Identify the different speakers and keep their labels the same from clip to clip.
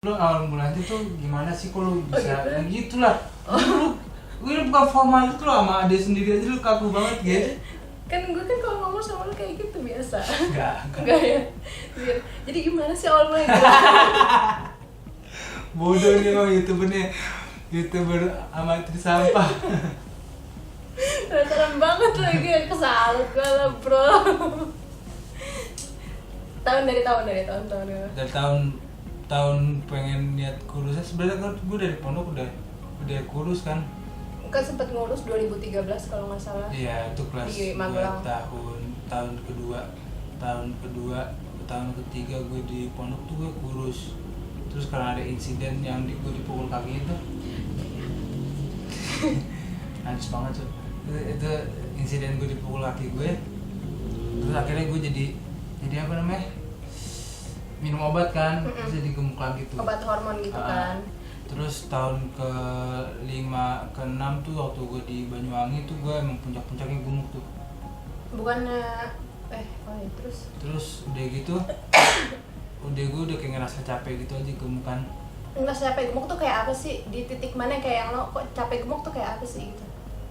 Speaker 1: Lu awal mulanya tuh gimana sih kalau bisa gitu lah. Gue bukan formal itu loh, sama adik sendiri aja lu kaku banget gitu.
Speaker 2: Kan gue kan kalau ngomong sama lu kayak gitu biasa.
Speaker 1: Enggak
Speaker 2: ya. Jadi gimana sih awal mulai?
Speaker 1: Bodoh nih emang YouTuber amatir sampah.
Speaker 2: Serem banget lagi, kesalut gue lah bro. Dari
Speaker 1: tahun pengen niat kurusnya. Sebenarnya kan gue dari pondok udah kurus kan.
Speaker 2: Kan sempat ngurus 2013 kalau nggak salah.
Speaker 1: Iya, itu kelas
Speaker 2: di Magelang.
Speaker 1: tahun ketiga gue di pondok tuh gue kurus. Terus karena ada insiden yang gue dipukul kaki itu. Najis banget tuh. Itu insiden gue dipukul kaki gue. Terus akhirnya gue jadi apa namanya? Minum obat kan, terus jadi gemuk lagi tuh.
Speaker 2: Obat hormon gitu kan.
Speaker 1: Terus tahun ke-5, ke-6 tuh waktu gue di Banyuwangi tuh gue emang puncak-puncaknya gemuk tuh.
Speaker 2: Bukannya
Speaker 1: Terus udah gitu gue udah kayak ngerasa capek gitu aja gemukan.
Speaker 2: Ngerasa capek gemuk tuh kayak apa sih? Di titik mana kayak yang lo kok capek gemuk tuh kayak apa sih gitu?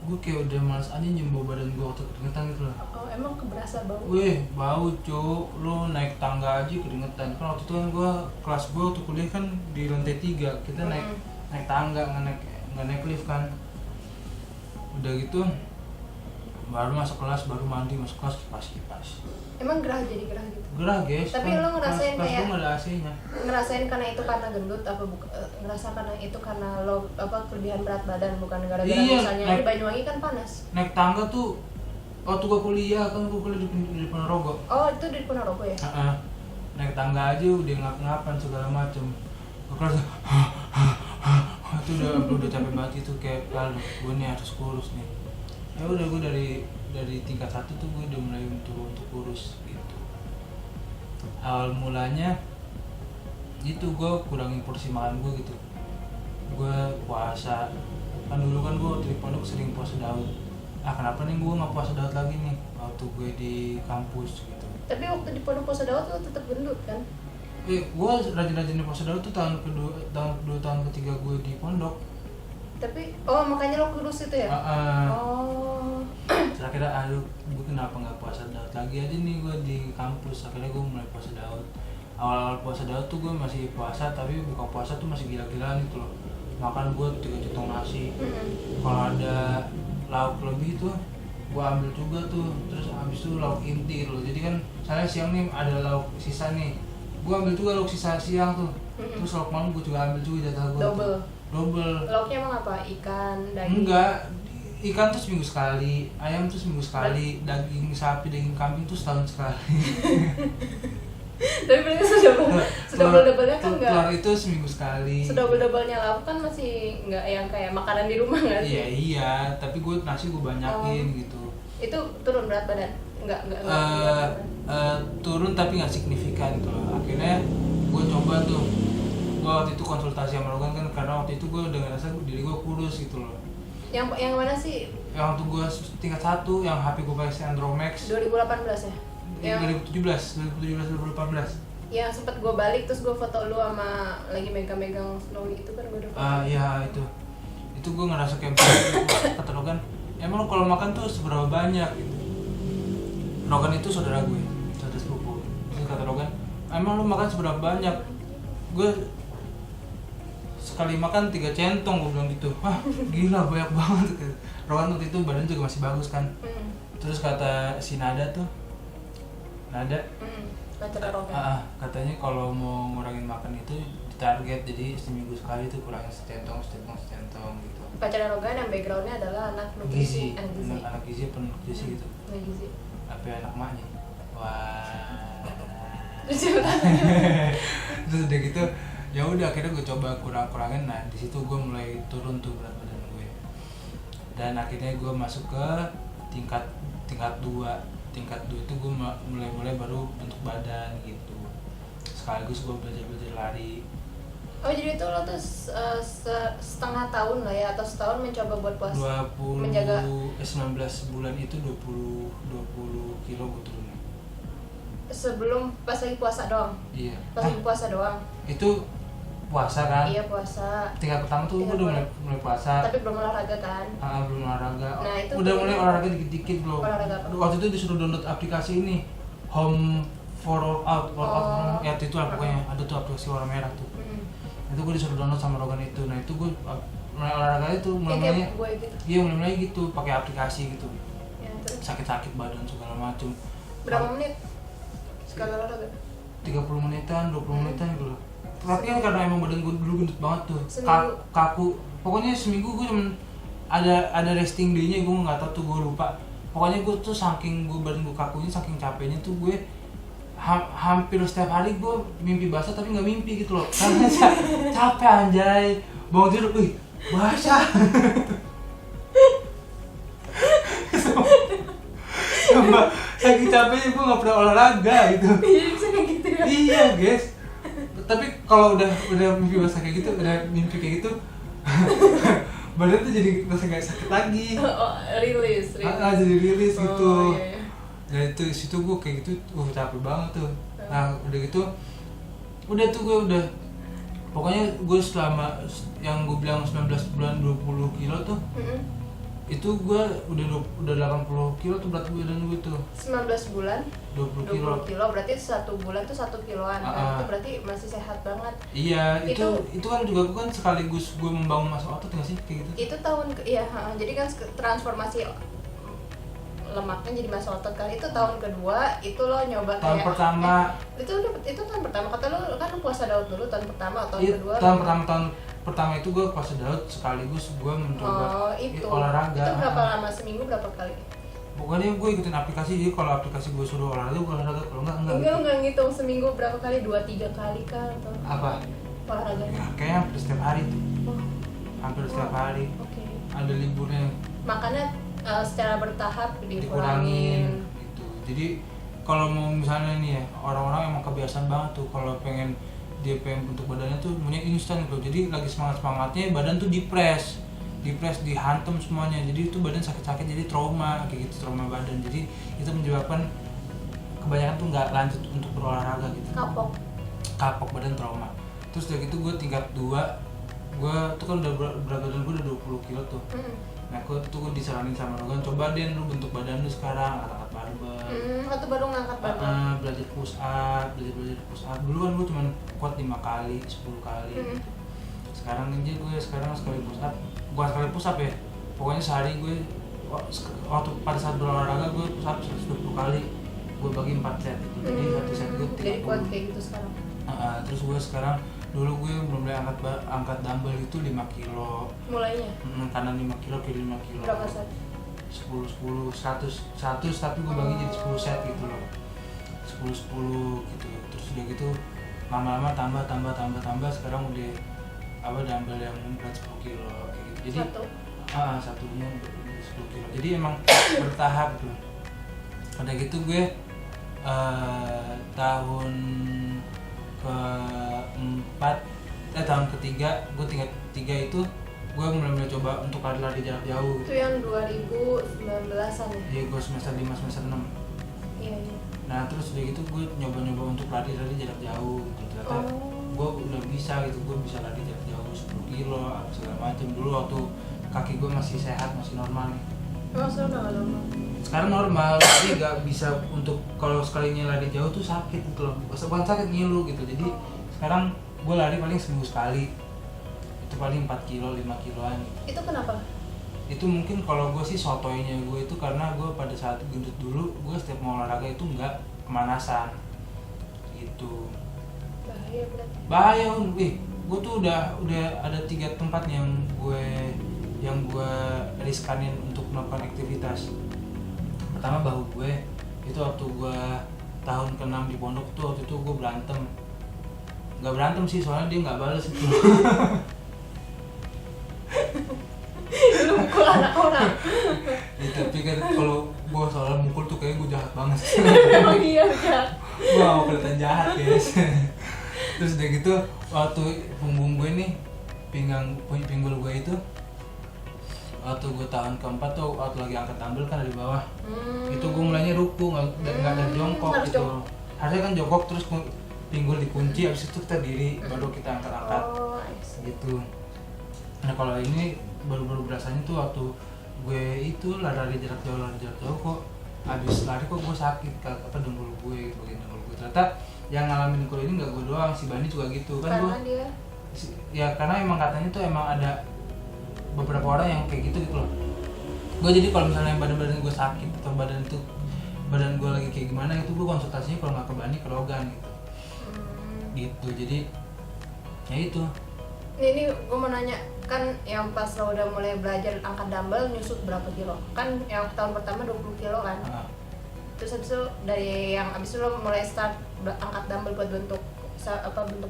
Speaker 1: Gue kayak udah males aja nyembawa badan gue waktu keringetan gitu loh.
Speaker 2: Oh emang keberasa bau?
Speaker 1: Wih, bau cuk, lo naik tangga aja keringetan. Kan waktu itu kan kelas gue waktu kuliah kan di lantai 3. Kita naik tangga, nggak naik lift kan. Udah gitu baru masuk kelas, baru mandi, masuk kelas kipas.
Speaker 2: Emang gerah gitu?
Speaker 1: Gerah guys.
Speaker 2: Tapi
Speaker 1: kan
Speaker 2: lo ngerasain
Speaker 1: kelas
Speaker 2: kayak
Speaker 1: gue nggak ada AC-nya.
Speaker 2: Ngerasain karena itu karena gendut apa ngerasa karena itu karena lo kelebihan berat badan, bukan gara-gara misalnya di Banyuwangi kan panas.
Speaker 1: Naik tangga tuh waktu gue kuliah di Ponorogo.
Speaker 2: Oh itu di Ponorogo ya?
Speaker 1: Naik tangga aja udah ngap-ngapan segala macem. Kelas itu udah capek banget itu, kayak gue nih harus kurus nih. Ya udah gue dari tingkat 1 tuh gue udah mulai untuk kurus gitu. Awal mulanya itu gue kurangin porsi makan gue gitu. Gue puasa kan dulu kan gue di pondok sering puasa Daud. Kenapa nih gue nggak puasa Daud lagi nih waktu gue di kampus gitu.
Speaker 2: Tapi waktu di pondok puasa Daud lo tetap gendut kan?
Speaker 1: Gue rajin-rajin puasa Daud tuh tahun ketiga gue di pondok.
Speaker 2: Tapi makanya lo kurus itu ya?
Speaker 1: Terus akhirnya gue kenapa nggak puasa Daud lagi aja nih gue di kampus. Akhirnya gue mulai puasa Daud. Awal puasa Daud tuh gue masih puasa, tapi buka puasa tuh masih gila-gilaan gitu loh. Makan gue 3 cetong nasi. Kalau ada lauk lebih tuh gue ambil juga tuh. Terus abis itu lauk inti gitu loh. Jadi kan saya siang nih ada lauk sisa nih, gue ambil juga lauk sisa siang tuh. Terus lauk malam gue juga ambil juga jatah gue. Double.
Speaker 2: Lauknya emang apa? Ikan, daging?
Speaker 1: Enggak, ikan tuh seminggu sekali, ayam tuh seminggu sekali, daging sapi, daging kambing tuh setahun sekali.
Speaker 2: Tapi berarti sedouble-doublenya kan enggak?
Speaker 1: Telur itu seminggu sekali.
Speaker 2: Sedouble-doublenya lauk kan masih enggak yang kayak makanan di rumah nggak sih?
Speaker 1: Iya, tapi gue nasi gue banyakin gitu.
Speaker 2: Itu turun berat badan? Enggak.
Speaker 1: Turun tapi nggak signifikan gitu loh. Akhirnya gue coba tuh. Gue waktu itu konsultasi sama Logan kan, karena waktu itu gue udah ngerasa diri gue kurus gitu loh.
Speaker 2: Yang mana sih?
Speaker 1: Yang waktu gue tingkat 1, yang HP gue pakai Andromax
Speaker 2: 2018 ya?
Speaker 1: 2018.
Speaker 2: Yang sempet gue balik terus gue foto lu sama lagi megang Snowy itu kan gue udah foto.
Speaker 1: Iya itu gue ngerasa kayak kata Logan, emang lo kalau makan tuh seberapa banyak gitu. Logan itu saudara sepupu. Terus kata Logan, emang lo makan seberapa banyak? Gue sekali makan 3 centong, gue bilang gitu. Gila banyak banget. Rowan waktu itu badan juga masih bagus kan. Terus kata si Nada katanya kalau mau ngurangin makan itu ditarget, jadi seminggu sekali tuh kurangin secentong gitu.
Speaker 2: Pacar Rogan yang backgroundnya adalah anak nutrisi,
Speaker 1: anak gizi penuh nutrisi gitu.
Speaker 2: Gizi.
Speaker 1: Apa anak maknya? Wah. Terus udah gitu ya udah akhirnya gue coba kurangin. Nah di situ gue mulai turun tuh berat badan gue, dan akhirnya gue masuk ke tingkat 2 itu gue mulai baru bentuk badan gitu, sekaligus gue belajar lari.
Speaker 2: Oh jadi itu lo tuh setengah tahun lah ya, atau setahun mencoba buat puasa?
Speaker 1: 19 bulan itu 20 kilo gue turun.
Speaker 2: Sebelum pas lagi puasa doang?
Speaker 1: Iya.
Speaker 2: Pas lagi puasa doang?
Speaker 1: Itu puasa kan.
Speaker 2: Iya puasa.
Speaker 1: Tingkat pertama tuh gue udah mulai puasa.
Speaker 2: Tapi belum olahraga kan?
Speaker 1: Belum olahraga.
Speaker 2: Nah, itu
Speaker 1: udah mulai olahraga dikit-dikit belum.
Speaker 2: Olahraga apa?
Speaker 1: Waktu itu disuruh download aplikasi ini Home for Workout. Ya itu lah pokoknya. Ada tuh aplikasi warna merah tuh. Itu gue disuruh download sama Rogan itu. Nah itu gue mulai olahraga itu mulai
Speaker 2: gitu.
Speaker 1: Iya mulai gitu pakai aplikasi gitu.
Speaker 2: Ya, terus?
Speaker 1: Sakit-sakit badan segala macem.
Speaker 2: Berapa menit sekali olahraga?
Speaker 1: 30 menitan, 20 menitan gitu loh. Tapi kan karena emang badan gue dulu gendut banget tuh, kaku. Pokoknya seminggu gue cuman ada resting day-nya, gue nggak tahu tuh, gue lupa. Pokoknya gue tuh saking gue badan gue kakunya, saking capeknya tuh gue hampir setiap hari gue mimpi basah tapi nggak mimpi gitu loh. Karena capek anjay, bangun tidur, wih basah. Saking capeknya gue nggak pernah olahraga gitu. Iya guys. Tapi kalau udah mimpi basah kayak gitu, udah mimpi kayak gitu, badan tuh jadi rasa nggak sakit lagi.
Speaker 2: Rilis.
Speaker 1: Jadi rilis gitu.
Speaker 2: Iya.
Speaker 1: Nah itu situ gue kayak gitu, capek banget tuh. Nah udah gitu, udah tuh gue udah, pokoknya gue selama yang gue bilang 19 bulan 20 kilo tuh, itu gue udah 80 kilo tuh berat badan gue tuh.
Speaker 2: 19 bulan
Speaker 1: 20
Speaker 2: kilo berarti 1 bulan tuh 1 kiloan. Kan itu berarti masih sehat banget.
Speaker 1: Iya, itu kan juga kan sekaligus gue membangun massa otot nggak sih kayak gitu.
Speaker 2: Itu jadi kan transformasi lemaknya jadi massa otot kan. Itu tahun kedua itu lo nyoba
Speaker 1: tahun
Speaker 2: kayak
Speaker 1: pertama
Speaker 2: itu tahun pertama kata lo kan puasa Daud dulu tahun pertama atau
Speaker 1: iya,
Speaker 2: kedua.
Speaker 1: tahun pertama itu gue puasa Daud sekaligus gue mencoba olahraga.
Speaker 2: Itu berapa lama, seminggu berapa kali?
Speaker 1: Pokoknya gue ikutin aplikasi, jadi kalau aplikasi gue suruh olahraga, gue olahraga, kalau enggak
Speaker 2: Enggak,
Speaker 1: gitu.
Speaker 2: lu nggak ngitung seminggu berapa kali, 2-3 kali kan atau
Speaker 1: Apa?
Speaker 2: olahraga?
Speaker 1: Ya, kayaknya hampir setiap hari tuh. Hampir setiap hari.
Speaker 2: Oke.
Speaker 1: Ada liburnya.
Speaker 2: Makanya secara bertahap
Speaker 1: dikurangin
Speaker 2: dikurangin.
Speaker 1: gitu. Jadi kalau mau misalnya nih ya, orang-orang emang kebiasaan banget tuh kalau pengen bentuk badannya tuh maunya instan gitu. Jadi lagi semangatnya badan tuh dipres, dihantem semuanya. Jadi itu badan sakit-sakit, jadi trauma kayak gitu, trauma badan. Jadi itu menyebabkan kebanyakan tuh nggak lanjut untuk berolahraga gitu. Kapok badan, trauma. Terus dari itu gue tingkat 2, gue tuh kan udah berat badan gue udah 20 kilo tuh. Nah gue disaranin sama Rogan, coba deh lu bentuk badan lu sekarang, angkat barbel.
Speaker 2: Atau baru ngangkat barbel.
Speaker 1: Belajar push up. Dulu kan gue cuma kuat 5 kali, 10 kali gitu. Sekarang aja gue sekali push up, bukan sekali push up ya, pokoknya sehari gue waktu pada saat berolahraga gue push up 120 kali, gue bagi 4 set gitu. Jadi satu set gue 30.
Speaker 2: Jadi kuat kayak gitu sekarang.
Speaker 1: Terus gue sekarang, dulu gue mulai angkat dumbbell itu 5 kilo
Speaker 2: mulainya?
Speaker 1: Kanan 5 kilo, kiri 5 kilo.
Speaker 2: Berapa set?
Speaker 1: 10, 100 tapi gue bagi jadi 10 set gitu loh. 10 gitu. Terus udah gitu lama-lama tambah. Sekarang udah dumbbell yang berat 10 kilo kayak gitu. Jadi satunya 10 kilo. Jadi emang bertahap tuh. Udah gitu gue tahun tahun ketiga, gue tingkat 3 itu gue mulai coba untuk lari jarak jauh.
Speaker 2: Itu yang 2019an ya?
Speaker 1: Iya, gue semester 5, semester 6.
Speaker 2: Iya.
Speaker 1: Nah terus udah gitu gue nyoba untuk lari jarak jauh gitu. Ternyata gue udah bisa gitu, gue bisa lari jarak jauh 10 kilo segala macam. Dulu waktu kaki gue masih sehat, masih normal nih.
Speaker 2: Sekarang udah gak normal?
Speaker 1: Sekarang normal, tapi gak bisa untuk kalau sekalinya lari jauh tuh sakit gitu loh. Bukan sakit, ngilu gitu. Jadi sekarang gue lari paling seminggu sekali. Itu paling 4 kilo, 5 kiloan.
Speaker 2: Itu kenapa?
Speaker 1: Itu mungkin kalau gue sih sotoynya gue itu karena gue pada saat gendut dulu, gue setiap mau olahraga itu nggak pemanasan gitu.
Speaker 2: Bahaya berarti.
Speaker 1: Bahaya, gue tuh udah ada 3 tempat yang gue riskanin untuk melakukan aktivitas. Pertama bahu gue, itu waktu gue tahun ke-6 di pondok tuh, waktu itu gue berantem. Nggak berantem sih, soalnya dia nggak balas itu.
Speaker 2: Lu mukul anak orang.
Speaker 1: Ya, tapi kan kalau gue soal mukul tuh kayak gue jahat banget.
Speaker 2: Emang iya jahat.
Speaker 1: Gue gak mau kelihatan jahat guys. Terus udah gitu waktu punggung gue nih, pinggul gue itu, waktu gue tahun ke-4 tuh waktu lagi angkat dumbbell kan dari bawah. Itu gue mulainya ruku, nggak dari jongkok gitu. Harusnya kan jongkok terus pinggul dikunci, habis itu kita diri baru kita angkat-angkat. gitu. Nah kalau ini baru berasanya tuh waktu gue itu lari jarak jauh kok habis lari kok gue sakit apa dengkul gue gitu, bagian dengkul gue. Ternyata yang ngalamin dengkul ini nggak gue doang, si Bani juga gitu kan.
Speaker 2: Karena
Speaker 1: gue ya karena emang katanya tuh emang ada beberapa orang yang kayak gitu loh. Gue jadi kalau misalnya badan gue sakit atau badan gue lagi kayak gimana itu gue konsultasinya kalau nggak ke Bani ke Logan gitu. Gitu jadi ya itu.
Speaker 2: Ini gue mau nanya, kan yang pas lo udah mulai belajar angkat dumbbell nyusut berapa kilo? Kan yang tahun pertama 20 kilo kan? Terus habis itu dari yang habis itu lo mulai start angkat dumbbell buat bentuk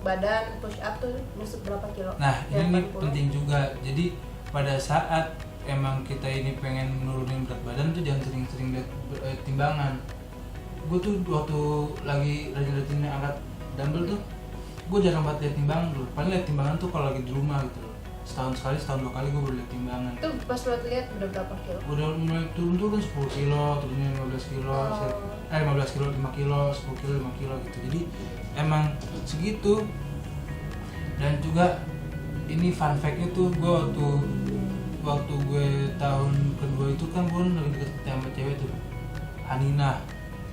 Speaker 2: badan, push up tuh nyusut berapa kilo?
Speaker 1: Nah ini penting juga, jadi pada saat emang kita ini pengen nurunin berat badan tuh jangan sering-sering lihat timbangan. Gue tuh waktu lagi rajin-rajin angkat dumbbell tuh gue jarang banget lihat timbangan dulu. Paling lihat timbangan tuh kalau lagi di rumah gitu loh. Setahun sekali, setahun 2 kali gue baru lihat timbangan.
Speaker 2: Itu pas lo lihat udah berapa kilo?
Speaker 1: Udah mulai turun 10 kilo, turunnya 15 kilo, 15 kilo, 5 kilo, 10 kilo, 5 kilo gitu. Jadi emang segitu. Dan juga ini fun fact-nya tuh gue waktu gue tahun kedua itu kan gue lagi deket sama cewek tuh, Hanina.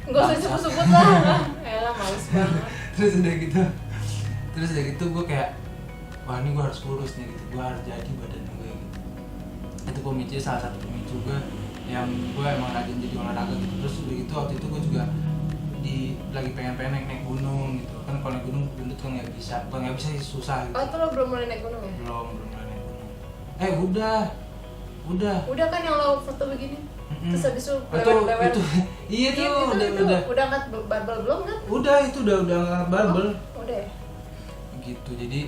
Speaker 2: Gak usah sebut-sebut lah. Elah males banget.
Speaker 1: Terus dari itu gue kayak wah ini gue harus kurus nih gitu, gue harus jadi badan gue gitu. Itu pemicu, salah satu pemicu gue yang gue emang rajin jadi olahraga gitu. Terus udah gitu waktu itu gue juga lagi pengen naik gunung gitu kan. Kalau naik gunung gendut kan nggak bisa sih, susah gitu.
Speaker 2: Oh itu lo belum mulai naik gunung ya?
Speaker 1: Belum mulai naik gunung. Udah
Speaker 2: kan yang lo foto begini. Terus habis itu
Speaker 1: lewer. Iya tuh
Speaker 2: udah angkat barbel belum kan?
Speaker 1: Udah angkat barbel.
Speaker 2: Udah ya?
Speaker 1: Gitu. Jadi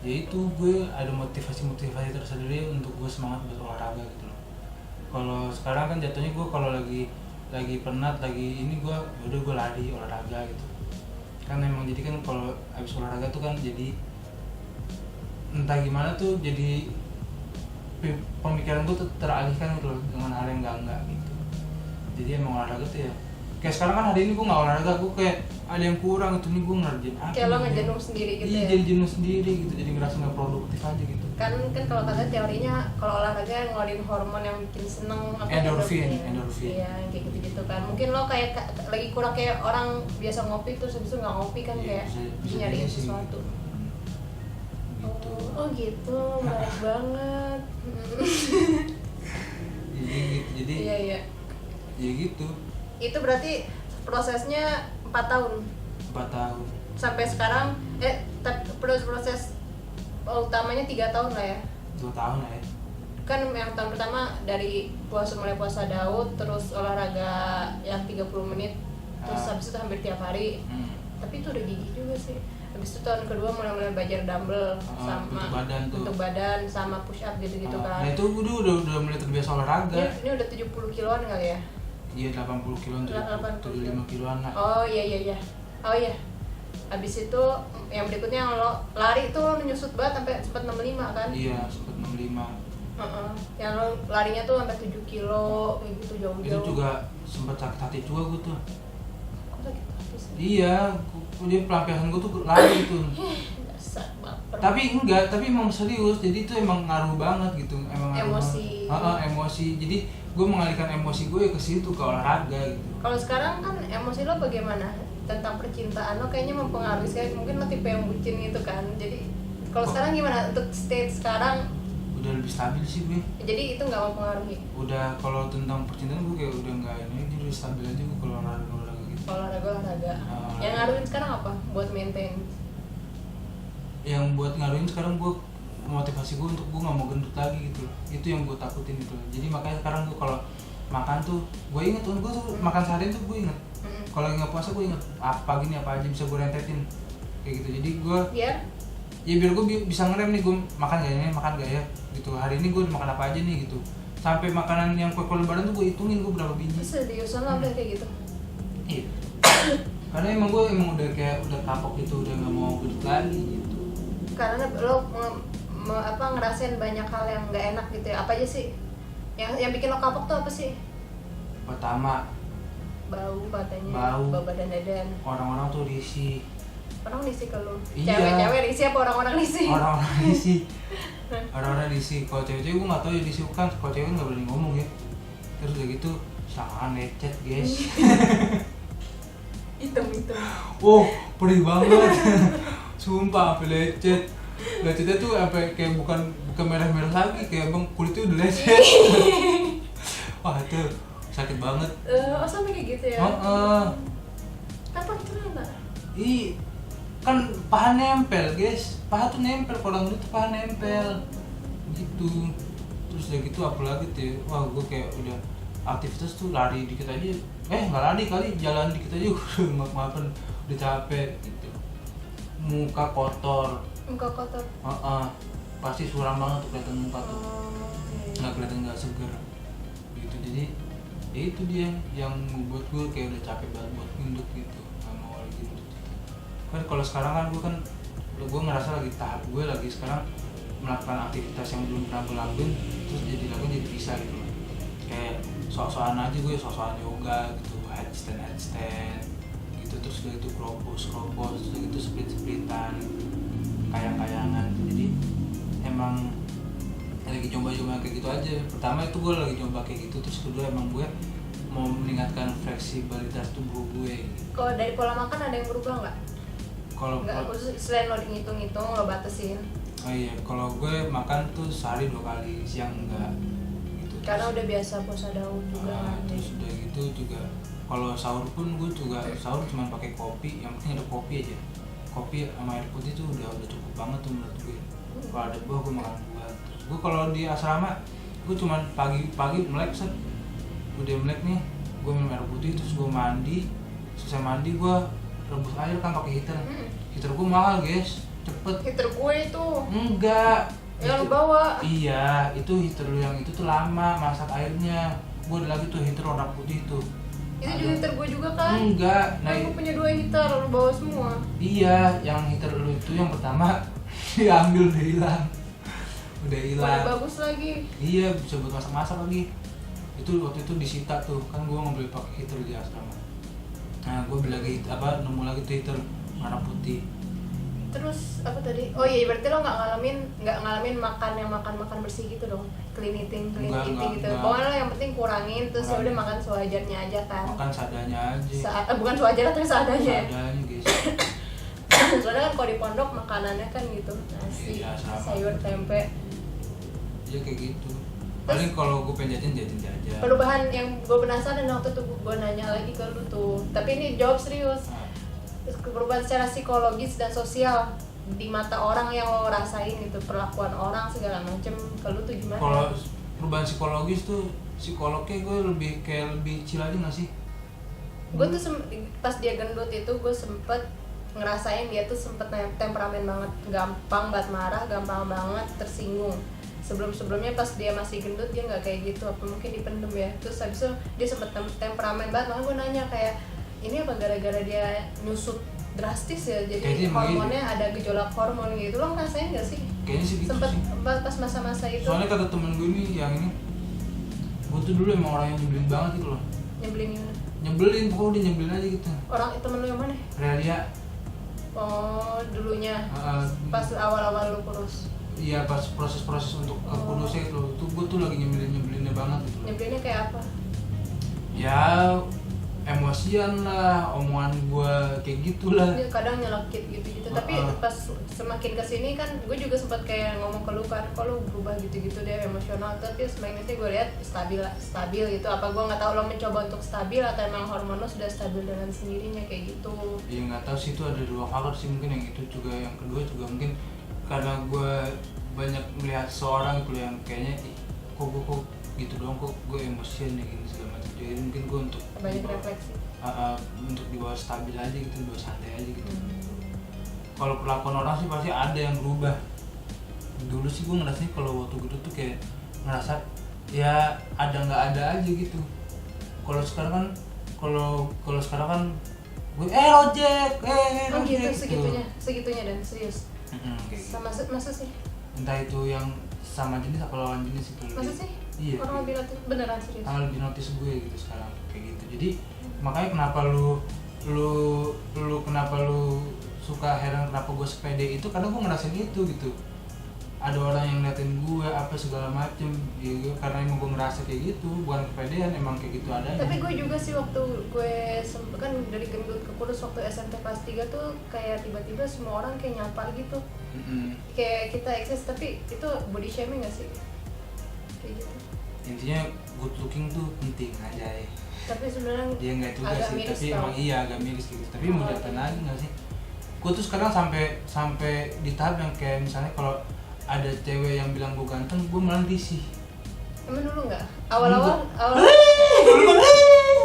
Speaker 1: ya itu gue ada motivasi tersendiri untuk gue semangat berolahraga gitu loh. Kalau sekarang kan jatuhnya gue kalau lagi penat, lagi ini gue udah gue lari olahraga gitu. Kan emang jadi kan kalau habis olahraga tuh kan jadi entah gimana tuh jadi pemikiran gue tuh teralihkan gitu loh dengan hal yang enggak gitu. Jadi emang olahraga tuh ya kayak sekarang kan hari ini gue nggak olahraga, gue kayak ada yang kurang itu nih, gue ngerjain apa
Speaker 2: kayak lo ngejenuh sendiri gitu.
Speaker 1: Iya,
Speaker 2: ya?
Speaker 1: jadi jenuh sendiri gitu, jadi ngerasa nggak produktif aja gitu.
Speaker 2: Kan kalau kata teorinya kalau olahraga ngeluarin hormon yang bikin seneng apa
Speaker 1: endorfin.
Speaker 2: Iya kayak gitu kan. Mungkin lo kayak lagi kurang kayak orang biasa ngopi terus habis itu nggak ngopi kan, kayak nyariin sesuatu.
Speaker 1: Gitu.
Speaker 2: Oh gitu, menarik banget.
Speaker 1: Jadi
Speaker 2: iya
Speaker 1: ya gitu.
Speaker 2: Itu berarti prosesnya 4 tahun.
Speaker 1: 4 tahun
Speaker 2: Sampai sekarang proses utamanya 3 tahun lah ya.
Speaker 1: 2 tahun lah ya.
Speaker 2: Kan yang tahun pertama dari mulai puasa Daud, terus olahraga yang 30 menit, terus habis itu hampir tiap hari. Tapi itu udah gigih juga sih. Habis itu tahun kedua mulai belajar dumbbell sama untuk badan sama push up gitu kan.
Speaker 1: Nah itu udah mulai terbiasa olahraga.
Speaker 2: Ini udah 70 kiloan kali ya?
Speaker 1: Iya 80 kiloan, 75 kiloan lah.
Speaker 2: Oh iya. Habis itu yang berikutnya yang lo lari itu lo nyusut banget sampai sempat 65 kan? Iya,
Speaker 1: sempat 65.
Speaker 2: Yang lo larinya tuh sampai 7 kilo kayak gitu jauh-jauh.
Speaker 1: Itu juga sempat sakit hati juga gue tuh.
Speaker 2: Kok sakit hati sih?
Speaker 1: Iya, dia pelampiasan gue tuh lari tuh.
Speaker 2: Dasar baper.
Speaker 1: Tapi emang serius, jadi itu emang ngaruh banget gitu. Emang
Speaker 2: emosi.
Speaker 1: Emosi. Jadi gue mengalihkan emosi gue ke situ, ke olahraga gitu.
Speaker 2: Kalau sekarang kan emosi lo bagaimana? Tentang percintaan lo kayaknya mempengaruhi sekali, mungkin lo tipe yang bucin gitu kan. Jadi kalau sekarang gimana untuk state sekarang?
Speaker 1: Udah lebih stabil sih gue.
Speaker 2: Jadi itu nggak mempengaruhi?
Speaker 1: Udah, kalau tentang percintaan gue kayak udah nggak ini, jadi udah stabil aja gue kalau olahraga gitu.
Speaker 2: Olahraga. Yang ngaruhin sekarang apa buat maintain?
Speaker 1: Yang buat ngaruhin sekarang gue motivasi gue untuk gue nggak mau gendut lagi gitu. Itu yang gue takutin gitu. Jadi makanya sekarang gue kalau makan tuh gue inget tuh, gue tuh makan seharian tuh gue inget. Kalau nggak puasa gue inget apa aja bisa gue rentetin kayak gitu. Jadi gue biar gue bisa ngerem nih, gue makan gak ya gitu. Hari ini gue makan apa aja nih gitu. Sampai makanan yang kue lebaran tuh gue hitungin gue berapa biji.
Speaker 2: Seriusan lo udah kayak gitu?
Speaker 1: Iya. Karena emang gue udah kapok gitu, udah nggak mau gendut lagi gitu.
Speaker 2: Karena lo ngerasain banyak hal yang nggak enak gitu ya. Apa aja sih yang bikin lo kapok tuh apa sih?
Speaker 1: Pertama,
Speaker 2: bau katanya, bau badan.
Speaker 1: Orang-orang tuh risih.
Speaker 2: Orang risih ke lu?
Speaker 1: Iya.
Speaker 2: Cewek-cewek risih apa orang-orang risih?
Speaker 1: Orang-orang risih. Orang-orang risih. Kalau cewek-cewek gue nggak tahu ya risih kan. Kalau cewek nggak berani ngomong ya. Terus udah gitu sangat lecet guys.
Speaker 2: Hitam.
Speaker 1: Oh perih banget. Sumpah sampai lecet. Lecetnya tuh apa kayak bukan merah-merah lagi, kayak bang kulitnya udah lecet. Wah itu sakit banget.
Speaker 2: Oh sampai kayak gitu ya? Kapan kenapa?
Speaker 1: Kan paha nempel guys, paha tuh nempel, kalau dulu tuh paha nempel gitu. Terus udah gitu apalagi tuh, wah gue kayak udah aktivitas tuh lari dikit aja, nggak lari kali, jalan dikit aja maafan udah capek gitu. Muka kotor. Pasti suram banget tuh kelihatan muka tuh, nggak kelihatan nggak seger gitu. Jadi ya itu dia yang membuat gue kayak udah capek banget buat gendut gitu, nggak mau lagi gendut gitu. Kan kalau sekarang kan gue ngerasa lagi tahap gue lagi sekarang melakukan aktivitas yang belum pernah gue lakuin, terus jadi bisa gitu loh. Kayak sok-sokan aja gue, sok-sokan yoga gitu, headstand gitu, terus udah gitu kropos, terus udah gitu split-splitan, kayangan. Jadi emang lagi coba-coba kayak gitu aja. Pertama itu gue lagi coba kayak gitu, terus kedua emang gue mau meningkatkan fleksibilitas tubuh gue gitu.
Speaker 2: Kalau dari pola makan ada yang berubah nggak?
Speaker 1: Kalau
Speaker 2: selain lo ngitung-ngitung, lo batasin.
Speaker 1: Oh iya, kalau gue makan tuh sehari 2 kali, siang enggak gitu.
Speaker 2: Karena udah biasa puasa daun juga kan.
Speaker 1: Terus udah gitu juga kalau sahur pun gue juga sahur cuma pakai kopi, yang penting ada kopi aja. Kopi sama air putih tuh udah cukup banget tuh menurut gue. Kalau ada buah gue makan buah. Terus gue kalau di asrama gue cuma pagi melek set, udah melek nih gue minum air putih, terus gue mandi, selesai mandi gue rebus air kan pakai heater. Heater gue mahal guys, cepet.
Speaker 2: Heater gue itu
Speaker 1: enggak
Speaker 2: yang lu bawa.
Speaker 1: Iya, itu heater lu yang itu tuh lama masak airnya. Gue ada lagi tuh heater warna putih tuh.
Speaker 2: Itu juga heater gue juga kan?
Speaker 1: Enggak,
Speaker 2: nah gue punya 2 heater, lu bawa semua.
Speaker 1: Iya, yang heater lu itu yang pertama diambil udah hilang.
Speaker 2: Udah bagus lagi.
Speaker 1: Iya, bisa buat masak-masak lagi. Itu waktu itu disita tuh, kan gue ngambil pakai heater di asrama. Nah, gue beli lagi nemu lagi tuh heater warna putih.
Speaker 2: Terus apa tadi? Oh iya, berarti lo nggak ngalamin makan bersih gitu dong, clean eating gitu. Pokoknya lo yang penting kurangin, terus ya udah makan sewajarnya aja kan.
Speaker 1: Makan seadanya aja.
Speaker 2: Bukan sewajarnya tapi seadanya.
Speaker 1: Seadanya guys.
Speaker 2: Soalnya kan kalau di pondok makanannya kan gitu, nasi, sayur, tempe.
Speaker 1: Iya kayak gitu. Paling kalau gue pengen jajan.
Speaker 2: Perubahan yang gue penasaran waktu itu gue nanya lagi ke lu tuh, tapi ini jawab serius. Perubahan secara psikologis dan sosial di mata orang yang lo rasain gitu, perlakuan orang segala macem, ke lu tuh gimana?
Speaker 1: Kalau perubahan psikologis tuh, psikolognya gue lebih chill aja nggak sih?
Speaker 2: Gue tuh pas dia gendut itu gue sempet ngerasain dia tuh sempet temperamen banget, gampang banget marah, gampang banget tersinggung. Sebelumnya pas dia masih gendut dia nggak kayak gitu, apa mungkin dipendem ya. Terus habis itu dia sempet temperamen banget, makanya gue nanya kayak ini apa gara-gara dia nyusut drastis ya, jadi kayaknya hormonnya ada gejolak hormon gitu. Lo ngerasain nggak sih?
Speaker 1: Kayaknya sih gitu
Speaker 2: sempet
Speaker 1: sih.
Speaker 2: Pas masa-masa itu.
Speaker 1: Soalnya kata temen gue nih yang ini, gue tuh dulu emang orang yang nyebelin banget gitu loh.
Speaker 2: Nyebelin gimana?
Speaker 1: Nyebelin, pokoknya udah nyebelin aja gitu.
Speaker 2: Orang temen lu yang mana?
Speaker 1: Realia.
Speaker 2: Oh dulunya pas awal-awal lu kurus.
Speaker 1: Iya pas proses untuk kurusnya gitu, tuh gue tuh lagi nyebelinnya banget gitu.
Speaker 2: Nyebelinnya kayak apa?
Speaker 1: Ya emosian lah, omongan gue kayak gitulah.
Speaker 2: Dia kadang nyelekit gitu. Tapi pas semakin kesini kan gue juga sempat kayak ngomong ke lu kan, kok lu berubah gitu deh emosional. Tapi semakin sih gue lihat stabil gitu. Apa gue nggak tahu lo mencoba untuk stabil atau emang hormon lo sudah stabil dengan sendirinya kayak gitu?
Speaker 1: Iya nggak tahu sih, itu ada 2 faktor sih, mungkin yang itu juga, yang kedua juga mungkin karena gue banyak melihat seorang gitu yang kayaknya kok gitu doang, kok gue emosian ya gini segala macam. Jadi mungkin gue untuk
Speaker 2: banyak refleksi
Speaker 1: untuk dibawa stabil aja gitu, dibawa santai aja gitu. Kalau perlakuan orang sih pasti ada yang berubah. Dulu sih gue ngerasanya kalau waktu gitu tuh kayak ngerasa ya ada nggak ada aja gitu. Kalau sekarang kan gue ojek
Speaker 2: gitu, segitunya dan serius.
Speaker 1: Kayak
Speaker 2: sama
Speaker 1: gitu.
Speaker 2: Masa sih?
Speaker 1: Entah itu yang sama jenis atau lawan jenis itu.
Speaker 2: Masa sih?
Speaker 1: Iya.
Speaker 2: Orang lebih notice, beneran serius.
Speaker 1: Lebih notice gue gitu sekarang kayak gitu. Jadi makanya kenapa lu suka heran kenapa gue sepede itu karena gue ngerasain itu gitu. Ada orang yang ngeliatin gue apa segala macem ya, karena emang gue ngerasa kayak gitu, bukan kepedean, emang kayak gitu adanya.
Speaker 2: Tapi gue juga sih waktu gue kan dari gendut ke kurus waktu SMP kelas 3 tuh kayak tiba-tiba semua orang kayak nyapa gitu. Kayak kita eksis, tapi itu body shaming gak sih? Kayak gitu.
Speaker 1: Intinya good looking tuh penting aja ya.
Speaker 2: Tapi sebenarnya
Speaker 1: dia nggak juga
Speaker 2: agak
Speaker 1: sih,
Speaker 2: miris
Speaker 1: tapi
Speaker 2: tau.
Speaker 1: emang iya agak miris gitu. Tapi mau diapain lagi nggak sih? Gue tuh sekarang sampai di tahap yang kayak misalnya kalau ada cewek yang bilang gue ganteng, gue malah risih.
Speaker 2: Emang dulu nggak? Awal-awal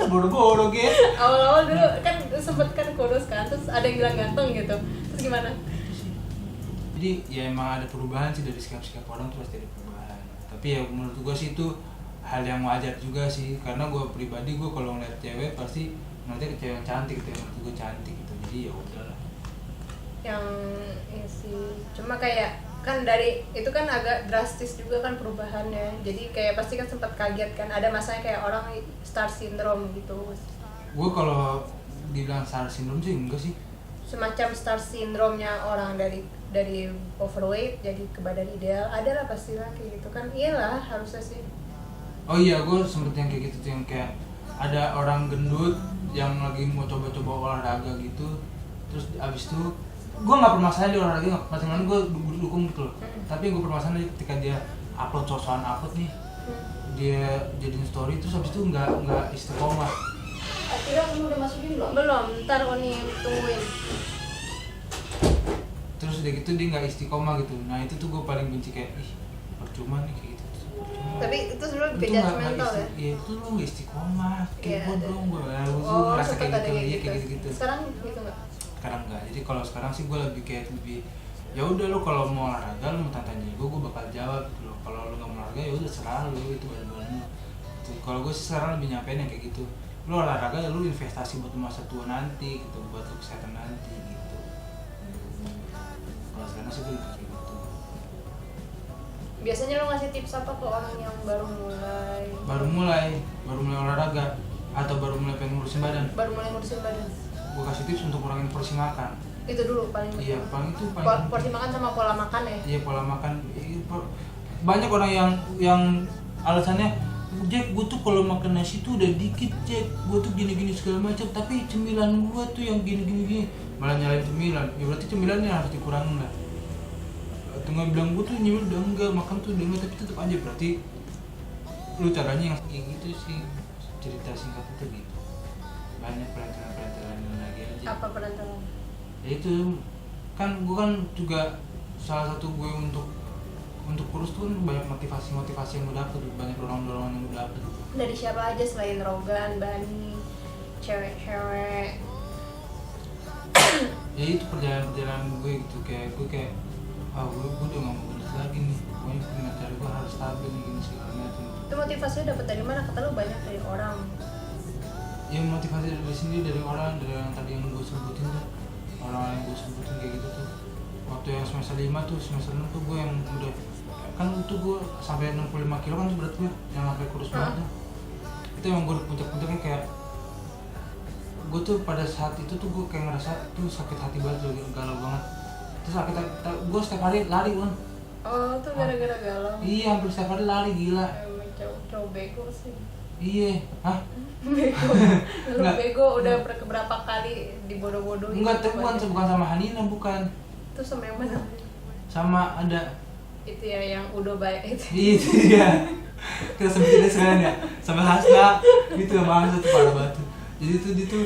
Speaker 1: bodoh gitu.
Speaker 2: awal-awal dulu kan sempet kan kurus kan, terus ada yang bilang ganteng gitu. Terus gimana?
Speaker 1: Jadi ya emang ada perubahan sih dari sikap-sikap orang tuh pasti ada perubahan. Tapi ya menurut gue sih itu hal yang wajar juga sih, karena gue pribadi gue kalau ngeliat cewek pasti ngeliatnya ke cewek yang cantik gitu, yang menurut gue cantik gitu. Jadi ya udahlah.
Speaker 2: Yang ya sih, cuma kayak kan dari itu kan agak drastis juga kan perubahannya, jadi kayak pasti kan sempat kaget kan, ada masanya kayak orang star syndrome gitu.
Speaker 1: Gue kalau dibilang star syndrome sih enggak sih,
Speaker 2: Semacam star syndrome-nya orang dari overweight jadi ke badan ideal, ada lah pastilah kayak gitu kan. Iyalah harusnya sih.
Speaker 1: oh iya gue sempet yang kayak gitu tuh, yang kayak ada orang gendut yang lagi mau coba-coba olahraga gitu, terus abis itu gue nggak permasalahan di olahraga, nggak permasalahan, gue dukung gitu loh. Tapi gue permasalahan ketika dia upload sosokan upload nih, dia jadiin story terus abis itu nggak istiqomah.
Speaker 2: Akhirnya kamu udah masukin belum? Belum, ntar Oni tungguin.
Speaker 1: Terus udah gitu dia nggak istiqomah gitu. Nah itu tuh gue paling benci, kayak ih percuma nih kayak gitu. Percuma.
Speaker 2: Tapi itu sebenarnya
Speaker 1: Lu
Speaker 2: kayak
Speaker 1: tuh nggak
Speaker 2: judgmental ya.
Speaker 1: Iya itu lu nggak istiqomah, kayak
Speaker 2: Iya,
Speaker 1: gue
Speaker 2: ada.
Speaker 1: dong, gue
Speaker 2: Oh,
Speaker 1: ngerasa
Speaker 2: sempet
Speaker 1: kayak
Speaker 2: ada
Speaker 1: gitu,
Speaker 2: kayak
Speaker 1: iya
Speaker 2: gitu.
Speaker 1: kayak gitu.
Speaker 2: Sekarang gitu nggak?
Speaker 1: Sekarang enggak. Jadi kalau sekarang sih gue lebih ya udah lu kalau mau olahraga lu mau tanya gue bakal jawab gitu loh. Kalau lu nggak mau olahraga ya udah serah lu, itu badan lu. Kalau gue sih sekarang lebih nyampein yang kayak gitu. Lu olahraga ya lu investasi buat masa tua nanti gitu, buat lu kesehatan nanti gitu. Kalau sekarang sih gue lebih kayak gitu.
Speaker 2: Biasanya lo ngasih tips apa ke orang yang baru mulai
Speaker 1: olahraga atau baru mulai pengen ngurusin badan?
Speaker 2: baru mulai ngurusin badan?
Speaker 1: Gue kasih tips untuk kurangin porsi makan.
Speaker 2: Itu dulu paling
Speaker 1: Iya,
Speaker 2: penting.
Speaker 1: paling
Speaker 2: Porsi makan sama pola makan ya.
Speaker 1: Iya, pola makan. Banyak orang yang alasannya, Jack, gue tuh kalau makan nasi tuh udah dikit, Jack, gue tuh gini-gini segala macam, tapi cemilan gue tuh yang gini-gini, malah nyalain cemilan. Ya berarti cemilannya harus dikurangin lah. Tengah bilang gue tuh nyemil udah enggak, makan tuh udah enggak, tapi tetap aja berarti lu caranya yang gitu sih. Cerita singkat itu gitu. Banyak perantaraan lagi aja.
Speaker 2: Apa perantaraan?
Speaker 1: Ya itu kan gue kan juga salah satu gue untuk kurus tuh kan banyak motivasi yang gue dapet, banyak dorongan yang gue dapet.
Speaker 2: Dari siapa aja selain Rogan, Bani, cewek-cewek?
Speaker 1: Ya itu perjalanan gue gitu, kayak gue udah gak mau gendut lagi nih, pokoknya gimana cara gue harus stabil nih gini segala macam.
Speaker 2: Itu motivasinya dapat dari mana? Kata lu banyak dari orang.
Speaker 1: Ya motivasi dari sendiri, dari orang tadi yang gue sebutin tuh, orang yang gue sebutin kayak gitu tuh. Waktu yang semester 5 tuh, semester 6 tuh gue yang udah kan tuh gue sampai 65 kilo kan tuh berat gue, yang sampai kurus banget tuh. Itu emang gue puncak-puncaknya, kayak gue tuh pada saat itu tuh gue kayak ngerasa tuh sakit hati banget loh, galau banget. Terus gue setiap hari lari kan.
Speaker 2: Oh, tuh gara-gara galau.
Speaker 1: Iya, hampir setiap hari lari, gila.
Speaker 2: Emang cowok bego sih.
Speaker 1: Iya, hah?
Speaker 2: Bego. Lu
Speaker 1: Nggak.
Speaker 2: bego udah berapa kali dibodoh-bodohin.
Speaker 1: Enggak, tapi bukan sama Hanina, bukan.
Speaker 2: Itu sama yang mana?
Speaker 1: Sama ada
Speaker 2: Itu ya yang udah baik itu.
Speaker 1: itu ya. Kita sebutin sekarang ya. Sama Hasna, gitu sama Hasna tuh parah banget tuh. Jadi tuh dia tuh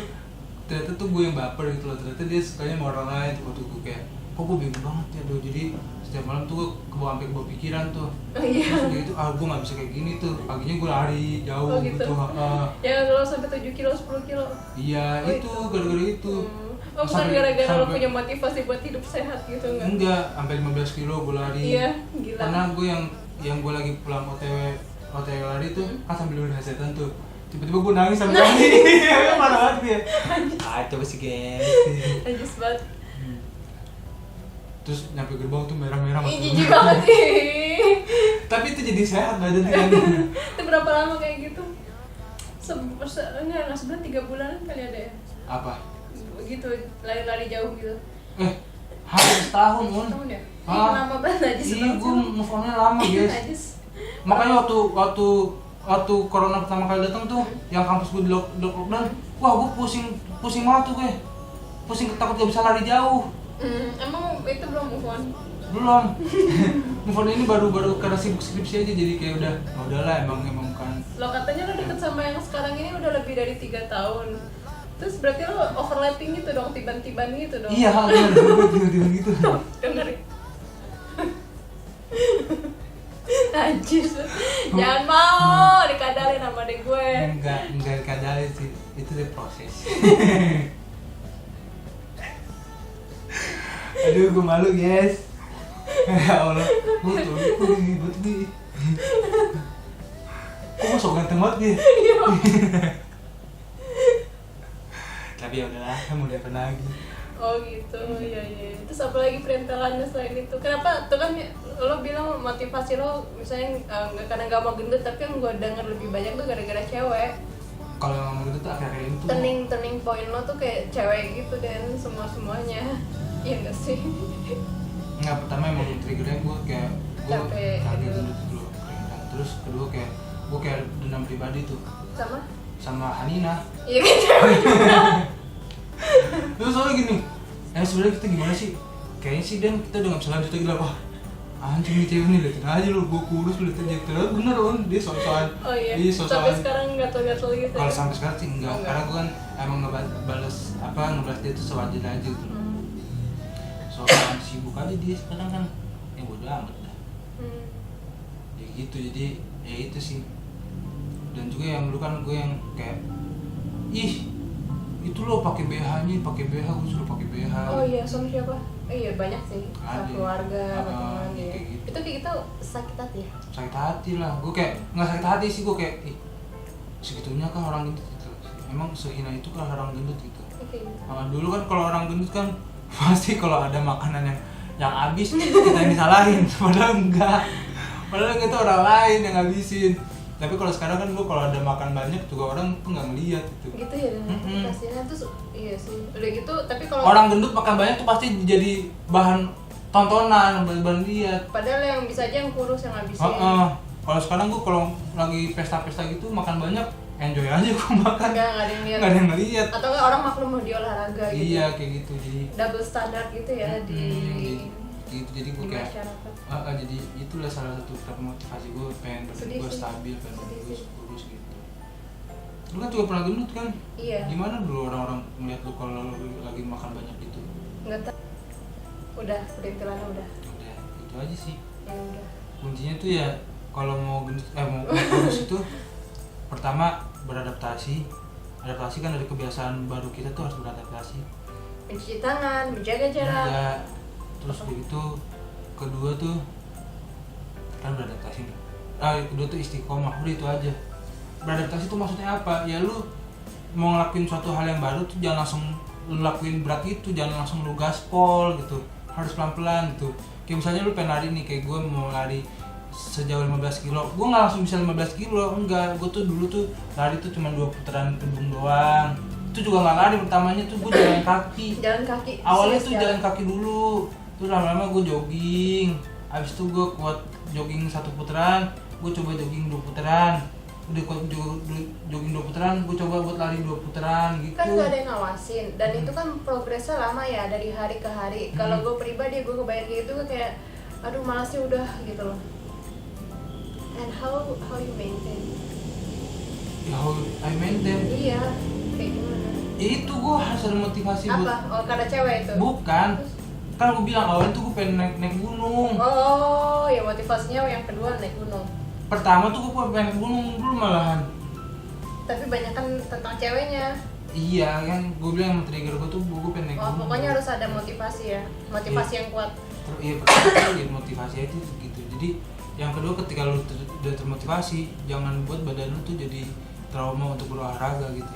Speaker 1: ternyata tuh gue yang baper gitu loh. Ternyata dia sukanya sama orang lain. Waktu gue kayak, kok gue bingung banget ya doh. Jadi setiap malam tuh gue sampai kebawa pikiran tuh.
Speaker 2: Oh iya.
Speaker 1: Terus udah gitu, gue gak bisa kayak gini tuh. Paginya gue lari jauh
Speaker 2: Oh, gitu.
Speaker 1: gitu.
Speaker 2: Yang lo sampai 7 kilo, 10 kilo.
Speaker 1: Iya,
Speaker 2: Oh,
Speaker 1: itu gara-gara itu.
Speaker 2: Oh, bukan
Speaker 1: Sampai-
Speaker 2: gara-gara lo
Speaker 1: sampai-
Speaker 2: punya motivasi buat hidup sehat gitu enggak?
Speaker 1: Enggak, sampai 15 kilo gue lari.
Speaker 2: Iya, gila.
Speaker 1: Karena gue yang gue lagi pulang OTW lari tuh kan sambil udah setan tuh. Tiba-tiba gue nangis sambil lari. Parah banget dia. Coba sih guys.
Speaker 2: Najis banget.
Speaker 1: Terus nyampe gerbang tuh merah-merah
Speaker 2: Ih,
Speaker 1: mata
Speaker 2: jijik
Speaker 1: gue.
Speaker 2: banget sih.
Speaker 1: Tapi itu jadi sehat badan kan.
Speaker 2: Itu berapa lama kayak gitu? Enggak sebulan 3 bulan kali ada ya?
Speaker 1: Apa?
Speaker 2: Gitu, lari-lari jauh gitu.
Speaker 1: Hampir setahun Un.
Speaker 2: Tahun ya?
Speaker 1: Ah.
Speaker 2: Lama banget aja
Speaker 1: Iya, gue move on-nya lama guys.
Speaker 2: Najis.
Speaker 1: Makanya waktu corona pertama kali datang tuh, yang kampus gue di lockdown, wah gue pusing banget tuh gue. Pusing, takut gak bisa lari jauh.
Speaker 2: Emang itu belum move on?
Speaker 1: Belum. Move on ini baru karena sibuk skripsi aja, jadi kayak udahlah emang kan.
Speaker 2: Lo katanya lo deket sama yang sekarang ini udah lebih dari 3 tahun. Terus berarti lo overlapping gitu dong, tiban-tiban gitu dong.
Speaker 1: Iya, benar, gue tiba-tiba gitu.
Speaker 2: Dengerin. Najis. Jangan mau dikadalin sama adek gue.
Speaker 1: Enggak kadalin sih, itu deh proses. Aduh, gue malu guys. Ya Allah, gue ribet nih. Kok gue sok ganteng banget ya? Tapi ya udahlah, mau lihat lagi.
Speaker 2: Oh gitu, iya. Terus apa lagi perintilannya selain itu? Kenapa? Tuh kan lo bilang motivasi lo misalnya karena gak mau gendut, tapi yang gue denger lebih banyak tuh gara-gara cewek.
Speaker 1: Kalau ngomong gitu tuh akhir-akhir ini tuh
Speaker 2: Turning point lo tuh kayak cewek gitu dan semuanya. Iya gak sih?
Speaker 1: Nggak, pertama emang triggernya gue kayak
Speaker 2: Capek
Speaker 1: kaget
Speaker 2: gitu.
Speaker 1: gendut dulu. Terus kedua kayak gue kayak dendam pribadi tuh sama Hanina.
Speaker 2: Iya kan cewek juga.
Speaker 1: Terus soalnya gini, sebenarnya kita gimana sih? Kayaknya sih Dan kita udah gak bisa lanjut lagi lah. Wah, anjing nih cewek nih, liatin aja lu, gue kurus, lu liatin aja. Terus bener On, dia soal-soal.
Speaker 2: Oh iya,
Speaker 1: Dia
Speaker 2: sampai sekarang gatel-gatel gitu
Speaker 1: Kalau
Speaker 2: ya?
Speaker 1: sampai sekarang sih enggak,
Speaker 2: Oh,
Speaker 1: karena gue kan emang ngebalas dia tuh sewajar aja gitu. Soalnya sibuk aja dia sekarang kan, ya bodo amat dah. Ya gitu, jadi ya itu sih. Dan juga yang dulu kan gue yang kayak, ih itu lo pakai BH-nya, pakai BH, gue suruh pakai BH.
Speaker 2: Oh iya, sama siapa? Iya banyak sih, sama
Speaker 1: Ada.
Speaker 2: keluarga, sama teman ya.
Speaker 1: Kayak gitu.
Speaker 2: Itu kayak kita sakit hati ya?
Speaker 1: Sakit hati lah, gue kayak nggak sakit hati sih, gue kayak segitunya kah orang gendut gitu. Emang sehina itu kah orang gendut gitu.
Speaker 2: Oke.
Speaker 1: Dulu kan kalau orang gendut kan pasti kalau ada makanan yang habis kita yang disalahin, padahal enggak. Padahal itu orang lain yang ngabisin. Tapi kalau sekarang kan gue kalau ada makan banyak juga orang tuh nggak ngeliat gitu.
Speaker 2: Gitu ya, kasihnya tuh iya sih. Udah gitu, tapi kalau
Speaker 1: Orang gendut makan banyak tuh pasti jadi bahan tontonan, bahan lihat.
Speaker 2: padahal yang bisa aja yang kurus yang habisin.
Speaker 1: Kalau sekarang gue kalau lagi pesta-pesta gitu makan banyak, enjoy aja gue makan.
Speaker 2: Nggak ada yang lihat.
Speaker 1: Nggak ada yang ngeliat.
Speaker 2: Atau nggak orang maklum mau di olahraga gitu.
Speaker 1: Iya kayak gitu, jadi
Speaker 2: Double standar gitu ya di
Speaker 1: gitu, jadi gue kayak
Speaker 2: masyarakat.
Speaker 1: jadi itulah salah satu motivasi gue, pengen badan
Speaker 2: Sedih
Speaker 1: gue
Speaker 2: sih.
Speaker 1: stabil, pengen
Speaker 2: Sedih
Speaker 1: badan gue
Speaker 2: sih.
Speaker 1: kurus gitu. Lu kan juga pernah gendut kan?
Speaker 2: Iya.
Speaker 1: Gimana dulu orang-orang ngeliat lu kalau lu lagi makan banyak gitu?
Speaker 2: Nggak tahu. Udah, perintilannya udah.
Speaker 1: Udah, itu aja sih.
Speaker 2: Ya udah.
Speaker 1: Kuncinya tuh ya kalau mau gendut, mau kurus itu pertama beradaptasi. Adaptasi kan dari kebiasaan baru kita tuh harus beradaptasi.
Speaker 2: Mencuci tangan, menjaga jarak.
Speaker 1: Juga, terus begitu kedua tuh kan beradaptasi nih. Kedua tuh istiqomah, udah itu aja. Beradaptasi tuh maksudnya apa? Ya lu mau ngelakuin suatu hal yang baru tuh jangan langsung lu lakuin berat itu, jangan langsung lu gaspol gitu. Harus pelan-pelan gitu. Kayak misalnya lu pengen lari nih, kayak gue mau lari sejauh 15 kilo, gue nggak langsung bisa 15 kilo, enggak. Gue tuh dulu tuh lari tuh cuma 2 putaran gedung doang. Itu juga nggak lari, pertamanya tuh gue jalan kaki. Awalnya tuh jalan kaki dulu, terus lama-lama gue jogging. Abis itu gue kuat jogging 1 putaran, gue coba jogging 2 putaran. Udah kuat jogging 2 putaran, gue coba buat lari 2 putaran gitu.
Speaker 2: Kan gak ada yang ngawasin, dan itu kan progresnya lama ya, dari hari ke hari. Kalau gue pribadi, gue kebayang gitu kayak aduh malasnya udah gitu loh. And how you maintain?
Speaker 1: Ya, how I maintain?
Speaker 2: Iya, kayak gimana?
Speaker 1: Itu gue harus ada motivasi
Speaker 2: Apa?
Speaker 1: buat.
Speaker 2: Oh, karena cewek itu?
Speaker 1: Bukan. Kan gue bilang awalnya tuh gue pengen naik gunung.
Speaker 2: Oh, ya motivasinya yang kedua naik gunung.
Speaker 1: Pertama tuh gue pengen naik gunung dulu malahan.
Speaker 2: Tapi banyak kan tentang ceweknya.
Speaker 1: Iya kan, gue bilang yang trigger gue tuh gue pengen naik
Speaker 2: Oh,
Speaker 1: gunung.
Speaker 2: pokoknya harus ada motivasi ya, motivasi yang kuat.
Speaker 1: Iya, pertama ya motivasi aja gitu. Jadi yang kedua ketika lu udah termotivasi, jangan buat badan lu tuh jadi trauma untuk berolahraga gitu.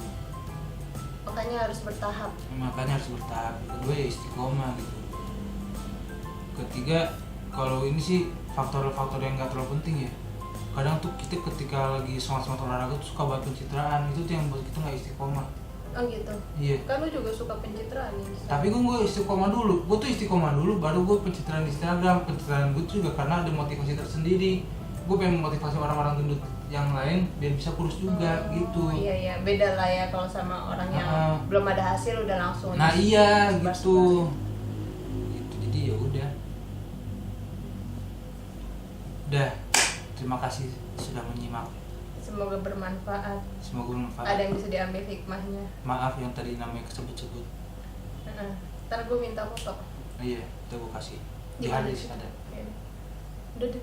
Speaker 2: Makanya harus bertahap.
Speaker 1: Makanya harus bertahap. Kedua ya istiqomah gitu. Ketiga, kalau ini sih faktor-faktor yang gak terlalu penting ya. Kadang tuh kita ketika lagi semangat olahraga tuh suka banget pencitraan, itu tuh yang buat kita gak istiqomah.
Speaker 2: Oh gitu.
Speaker 1: Iya.
Speaker 2: Kan lu juga suka pencitraan nih.
Speaker 1: Tapi gue istiqomah dulu. Gue tuh istiqomah dulu, baru gue pencitraan di Instagram. Pencitraan gue tuh juga karena ada motivasi tersendiri. Gue pengen memotivasi orang-orang gendut yang lain biar bisa kurus juga gitu.
Speaker 2: Iya iya, beda lah ya kalau sama orang yang belum ada hasil udah langsung.
Speaker 1: Nah iya
Speaker 2: sebar-sebar.
Speaker 1: gitu. Gitu. Jadi ya udah. Udah. Terima kasih sudah menyimak.
Speaker 2: Semoga bermanfaat.
Speaker 1: Semoga bermanfaat.
Speaker 2: Ada yang bisa diambil hikmahnya.
Speaker 1: Maaf yang tadi namanya kesebut-sebut.
Speaker 2: Ntar gue minta foto.
Speaker 1: Iya, itu gue kasih. Di
Speaker 2: Gimana
Speaker 1: hadis
Speaker 2: sih?
Speaker 1: ada.
Speaker 2: Ya. Udah deh.